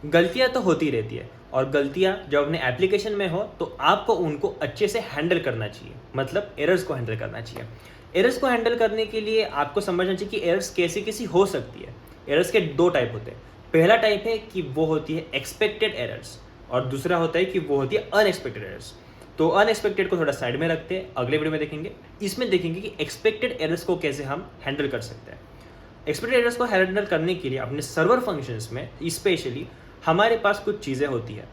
गलतियाँ तो होती रहती है, और गलतियाँ जब अपने एप्लीकेशन में हो तो आपको उनको अच्छे से हैंडल करना चाहिए, मतलब एरर्स को हैंडल करना चाहिए। एरर्स को हैंडल करने के लिए आपको समझना चाहिए कि एरर्स कैसी कैसी हो सकती है। एरर्स के दो टाइप होते हैं। पहला टाइप है कि वो होती है एक्सपेक्टेड एरर्स, और दूसरा होता है कि वो होती है अनएक्सपेक्टेड एरर्स। तो अनएक्सपेक्टेड को थोड़ा साइड में रखते हैं, अगले वीडियो में देखेंगे। इसमें देखेंगे कि एक्सपेक्टेड एरर्स को कैसे हम हैंडल कर सकते हैं। एक्सपेक्टेड एरर्स को हैंडल करने के लिए अपने सर्वर फंक्शंस में स्पेशली हमारे पास कुछ चीज़ें होती है।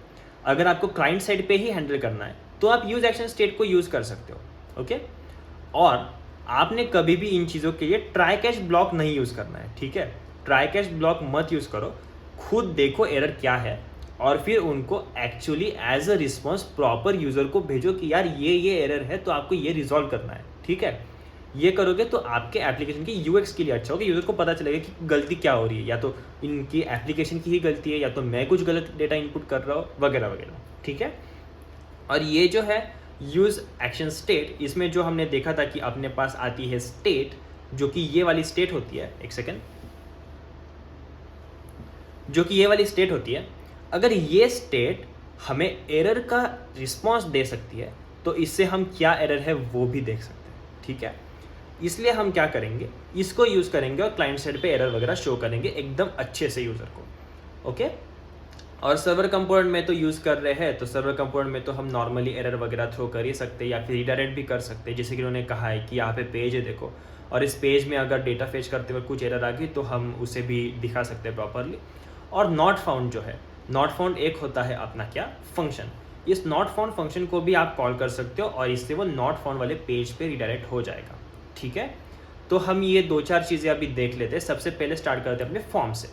अगर आपको क्लाइंट साइड पे ही हैंडल करना है तो आप यूज एक्शन स्टेट को यूज़ कर सकते हो, ओके। और आपने कभी भी इन चीज़ों के लिए ट्राई कैच ब्लॉक नहीं यूज़ करना है, ठीक है। ट्राई कैच ब्लॉक मत यूज़ करो, खुद देखो एरर क्या है और फिर उनको actually as a response proper user को भेजो कि यार ये एरर है तो आपको ये रिजॉल्व करना है, ठीक है। ये करोगे तो आपके एप्लीकेशन की यूएक्स के लिए अच्छा होगा, यूज़र को पता चलेगा कि गलती क्या हो रही है, या तो इनकी एप्लीकेशन की ही गलती है या तो मैं कुछ गलत डेटा इनपुट कर रहा हूँ वगैरह वगैरह, ठीक है। और ये जो है यूज़ एक्शन स्टेट, इसमें जो हमने देखा था कि अपने पास आती है स्टेट, जो कि ये वाली स्टेट होती है, एक सेकेंड, जो कि ये वाली स्टेट होती है। अगर ये स्टेट हमें एरर का रिस्पॉन्स दे सकती है तो इससे हम क्या एरर है वो भी देख सकते हैं, ठीक है। इसलिए हम क्या करेंगे, इसको यूज़ करेंगे और क्लाइंट साइड पे एरर वगैरह शो करेंगे एकदम अच्छे से यूज़र को, ओके। और सर्वर कंपोनेंट में तो यूज़ कर रहे हैं, तो सर्वर कंपोनेंट में तो हम नॉर्मली एरर वगैरह थ्रो कर ही सकते हैं या फिर रिडायरेक्ट भी कर सकते हैं। जैसे कि उन्होंने कहा है कि यहाँ पे पेज है देखो, और इस पेज में अगर डेटा फेच करते वक्त कुछ एरर आ गई तो हम उसे भी दिखा सकते हैं प्रॉपरली। और नॉट फाउंड जो है, नॉट फाउंड एक होता है अपना क्या फंक्शन, इस नॉट फाउंड फंक्शन को भी आप कॉल कर सकते हो और इससे वो नॉट फाउंड वाले पेज पे रिडायरेक्ट हो जाएगा, ठीक है। तो हम ये दो चार चीज़ें अभी देख लेते हैं। सबसे पहले स्टार्ट करते हैं अपने फॉर्म से।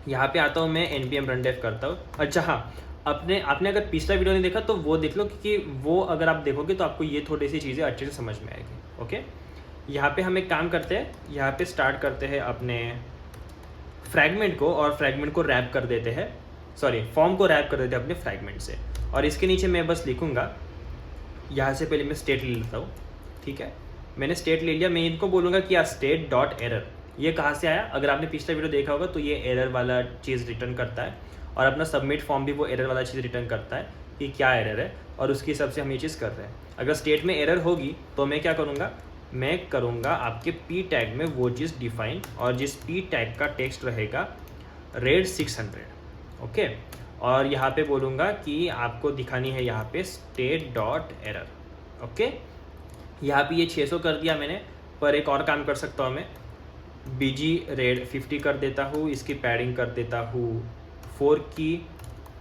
यहाँ पे आता हूँ मैं, npm rundev करता हूँ। अच्छा हाँ, आपने अगर पिछला वीडियो नहीं देखा तो वो देख लो, क्योंकि वो अगर आप देखोगे तो आपको ये थोड़ी सी चीज़ें अच्छे से समझ में आएगी, ओके। यहाँ पे हम एक काम करते हैं, यहाँ पे स्टार्ट करते हैं अपने फ्रैगमेंट को, और फ्रैगमेंट को रैप कर देते हैं, सॉरी फॉर्म को रैप कर देते हैं अपने फ्रैगमेंट से। और इसके नीचे मैं बस लिखूँगा, यहाँ से पहले मैं स्टेट ले लेता हूँ, ठीक है। मैंने स्टेट ले लिया, मैं इनको बोलूँगा कि यार स्टेट डॉट एरर, ये कहाँ से आया। अगर आपने पिछला वीडियो देखा होगा तो ये एरर वाला चीज़ रिटर्न करता है, और अपना सबमिट फॉर्म भी वो एरर वाला चीज़ रिटर्न करता है कि क्या एरर है, और उसके हिसाब से हम ये चीज़ कर रहे हैं। अगर स्टेट में एरर होगी तो मैं क्या करूँगा, मैं करूँगा आपके पी टैग में वो चीज़ डिफाइन, और जिस पी टैग का टेक्स्ट रहेगा रेड 600, ओके। और यहाँ पे बोलूँगा कि आपको दिखानी है यहाँ पे स्टेट डॉट एरर, ओके। यहाँ पे ये 600 कर दिया मैंने, पर एक और काम कर सकता हूँ मैं, बीजी रेड 50 कर देता हूँ, इसकी पैडिंग कर देता हूँ 4 की,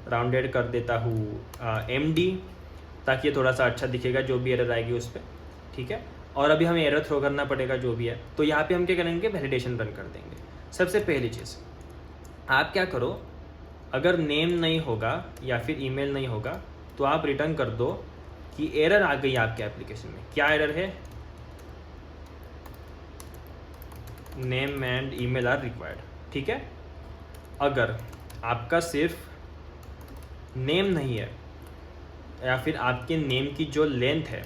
राउंडेड कर देता हूँ MD, ताकि ये थोड़ा सा अच्छा दिखेगा जो भी एरर आएगी उस पर, ठीक है। और अभी हमें एरर थ्रो करना पड़ेगा जो भी है, तो यहाँ पे हम क्या करेंगे, वैलिडेशन रन कर देंगे। सबसे पहली चीज़ आप क्या करो, अगर नेम नहीं होगा या फिर ईमेल नहीं होगा तो आप रिटर्न कर दो कि एरर आ गई आपके एप्लीकेशन में। क्या एरर है, name and email are required, ठीक है। अगर आपका सिर्फ नेम नहीं है, या फिर आपके नेम की जो लेंथ है,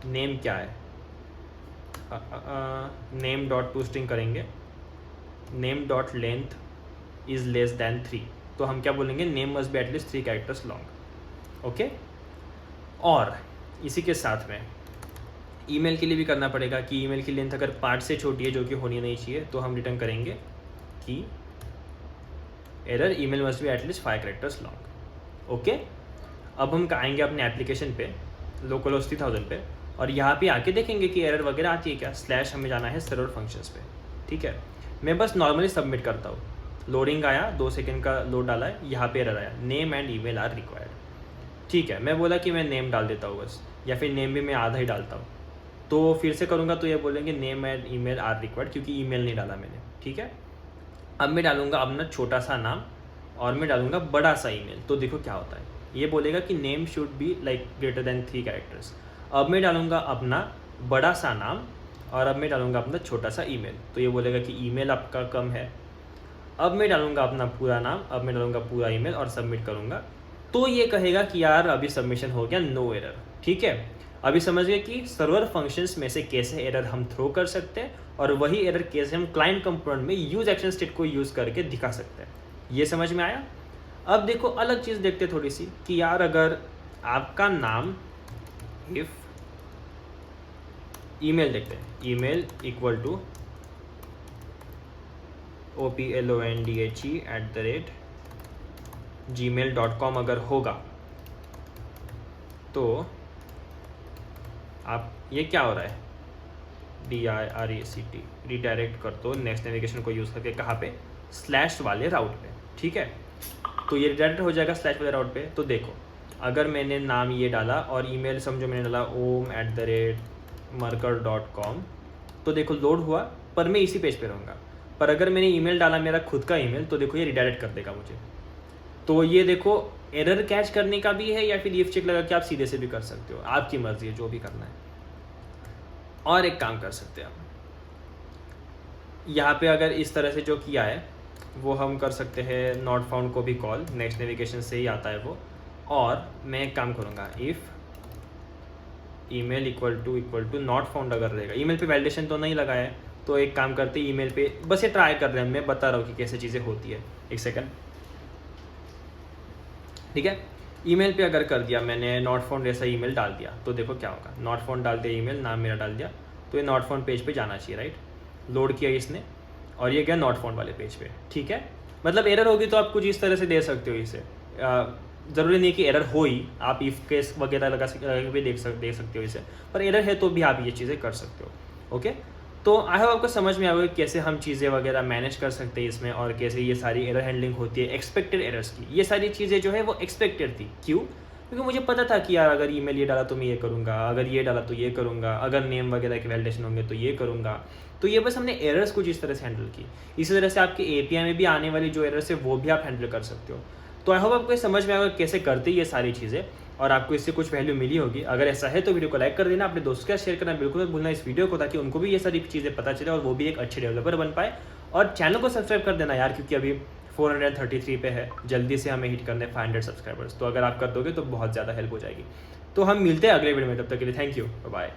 नेम क्या है, नेम डॉट टू स्ट्रिंग करेंगे, name dot length is less than 3, तो हम क्या बोलेंगे, name must be at least 3 characters long, okay. और इसी के साथ में ईमेल के लिए भी करना पड़ेगा कि ईमेल की लेंथ अगर 5 से छोटी है, जो कि होनी नहीं चाहिए, तो हम रिटर्न करेंगे कि error email must be at least 5 characters long, okay. अब हम आएंगे अपने एप्लीकेशन पे, लोकल होस्ट 3000 पे, और यहाँ पे आके देखेंगे कि एरर वगैरह आती है क्या। स्लैश हमें जाना है सर्वर फंक्शंस पे, ठीक है। मैं बस नॉर्मली सबमिट करता हूँ, लोडिंग आया, 2 सेकंड का लोड डाला है, यहाँ पे एरर आया, name and email are required, ठीक है। मैं बोला कि मैं नेम डाल देता हूँ बस, या फिर नेम भी मैं आधा ही डालता हूँ, तो फिर से करूँगा तो ये बोलेंगे name and email are required, क्योंकि ईमेल नहीं डाला मैंने, ठीक है। अब मैं डालूंगा अपना छोटा सा नाम, और मैं डालूंगा बड़ा सा ईमेल, तो देखो क्या होता है, ये बोलेगा कि name should be like greater than 3 characters. अब मैं डालूंगा अपना बड़ा सा नाम, और अब मैं डालूंगा अपना छोटा सा ईमेल, तो ये बोलेगा कि ईमेल आपका कम है। अब मैं डालूंगा अपना पूरा नाम, अब मैं डालूंगा पूरा ईमेल और सबमिट करूंगा, तो ये कहेगा कि यार अभी सबमिशन हो गया, नो एरर, ठीक है। अभी समझ गए कि सर्वर फंक्शंस में से कैसे एरर हम थ्रो कर सकते हैं, और वही एरर कैसे हम क्लाइंट कंपोनेंट में यूज एक्शन स्टेट को यूज़ करके दिखा सकते हैं, ये समझ में आया। अब देखो अलग चीज़ देखते थोड़ी सी कि यार अगर आपका नाम इफ ईमेल देखते हैं, ईमेल इक्वल टू OPLONDHE@gmail.com अगर होगा तो आप ये क्या हो रहा है DIRECT रिडायरेक्ट कर दो नेक्स्ट नेविगेशन को यूज़ करके, कहाँ पे, स्लैश वाले राउट पे, ठीक है। तो ये रिडायरेक्ट हो जाएगा स्लैश वाले राउट पे। तो देखो अगर मैंने नाम ये डाला और ईमेल समझो मैंने डाला om@marker.com, तो देखो लोड हुआ पर मैं इसी पेज पे रहूँगा। पर अगर मैंने ईमेल डाला मेरा खुद का ईमेल, तो देखो ये रिडायरेक्ट कर देगा मुझे। तो ये देखो एरर कैच करने का भी है या फिर इफ चेक लगा के आप सीधे से भी कर सकते हो, आपकी मर्जी है जो भी करना है। और एक काम कर सकते हैं आप, यहाँ पे अगर इस तरह से जो किया है वो हम कर सकते हैं नॉट फाउंड को भी कॉल, नेक्स्ट नेविगेशन से ही आता है वो। और मैं एक काम करूँगा, if email equal to not found अगर रहेगा, ईमेल पे वैलिडेशन तो नहीं लगाया है, तो एक काम करते हैं ईमेल पे बस ये ट्राई कर रहे हैं, मैं बता रहा हूँ कि कैसे चीज़ें होती है। एक सेकंड, ठीक है। ईमेल पे अगर कर दिया मैंने नॉट फाउंड ऐसा ईमेल डाल दिया, तो देखो क्या होगा, नॉट फाउंड डाल दिया ईमेल, नाम मेरा डाल दिया, तो ये नॉट फाउंड पेज पे जाना चाहिए, राइट। लोड किया इसने और ये गया नॉट फाउंड वाले पेज पे, ठीक है। मतलब एरर होगी तो आप कुछ इस तरह से दे सकते हो इसे। ज़रूरी नहीं कि एरर हो ही, आप इफ़ केस वगैरह लगा भी दे सकते हो इसे, पर एरर है तो भी आप ये चीज़ें कर सकते हो। ओके, तो आई होप आपको समझ में आएगा कैसे हम चीज़ें वगैरह मैनेज कर सकते हैं इसमें, और कैसे ये सारी एरर हैंडलिंग होती है एक्सपेक्टेड एरर्स की। ये सारी चीज़ें जो है वो एक्सपेक्टेड थी। क्यों? क्योंकि मुझे पता था कि यार अगर ईमेल ये डाला तो मैं ये करूँगा, अगर ये डाला तो ये करूँगा, अगर नेम वगैरह के वैलिडेशन होंगे तो ये करूँगा। तो ये बस हमने एरर्स कुछ इस तरह से हैंडल की। इसी तरह से आपके API में भी आने वाली जो एरर्स है वो भी आप हैंडल कर सकते हो। तो आई होप आपको समझ में आएगा कैसे करते ये सारी चीज़ें, और आपको इससे कुछ वैल्यू मिली होगी। अगर ऐसा है तो वीडियो को लाइक कर देना, अपने दोस्तों के साथ शेयर करना बिल्कुल मत भूलना इस वीडियो को, ताकि उनको भी ये सारी चीज़ें पता चले और वो भी एक अच्छे डेवलपर बन पाए। और चैनल को सब्सक्राइब कर देना यार, क्योंकि अभी 433 पे है, जल्दी से हमें हिट करने 500 सब्सक्राइबर्स। तो अगर आप कर दोगे तो बहुत ज़्यादा हेल्प हो जाएगी। तो हम मिलते हैं अगले वीडियो में, तब तक के लिए थैंक यू, बाय।